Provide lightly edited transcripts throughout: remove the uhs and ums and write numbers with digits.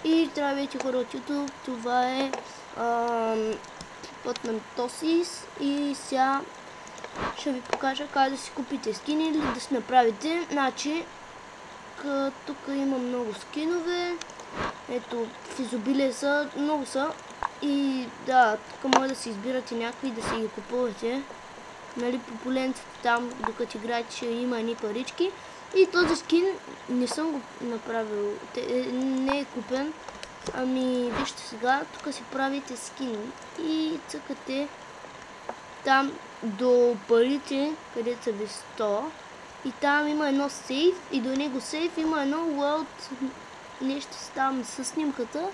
И здравейте хора от YouTube, това е път на Митосис и сега ще ви покажа как да си купите скини или да си направите. Значи, тук има много скинове, ето в изобилие са, много са и да, тук може да си избирате някакви да си ги купувате. Нали, по поленците там, докато играете, ще има едни парички. И този скин не съм го направил, не е купен. Ами вижте сега, тук си правите скин и цъкате там до парите, където са ви 100. И там има едно сейф и до него сейф има едно world, нещо там с снимката.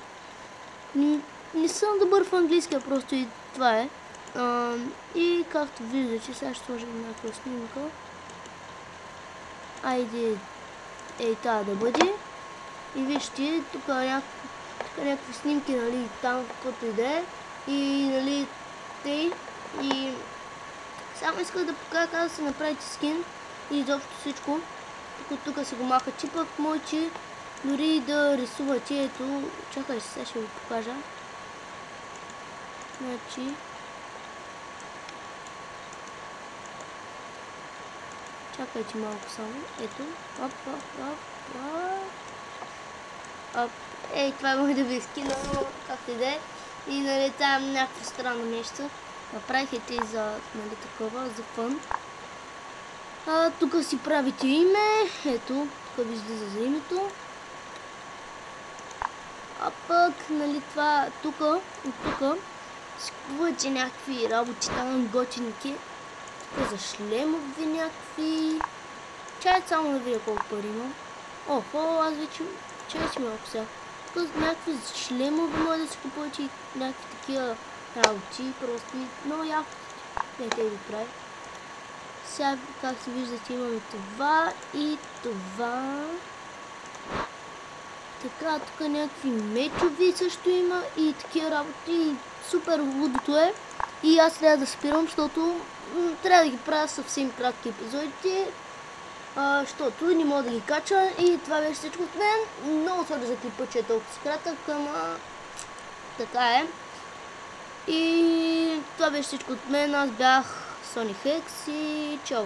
Не съм добър в английския, просто и това е. И както виждате, сега ще сложим някаква снимка. Айде, ей тази да бъде. И вижте, тук някакви снимки, нали, там каквото и да е. И, нали, тъй. И само исках да покажа как да си направите скин. И изобщо всичко. Тук си го маха чипък, можете дори да рисувате. Ето, чакай, сега ще ви покажа. Значи, чакайте малко само. Ето. Оп. Ей, това може да ви скина, но както и да е. И нали там някакво странно нещо. Направих и за, нали, такова, за фън. Тук си правите име. Ето, тук ви излиза за името. А пък, нали, това, тук си купувате някакви работи там, готинки. Тук за шлемови някакви. Чай само да видя колко пари имам. Охо, аз вече чай си малко сега. Тук някакви шлемови може да си купувате и някакви такива работи. Просто много яко. Не те ви прави. Сега, как се виждате, имаме това и това. Така, тук някакви мечови също има и такива работи. Супер лудото е. И аз трябва да спирам, защото трябва да ги правя съвсем кратки епизодите. Защото не мога да ги кача. И това беше всичко от мен. Много сори за клипа, че е толкова кратък, ама така е. И това беше всичко от мен. Аз бях Sony Hex и чао!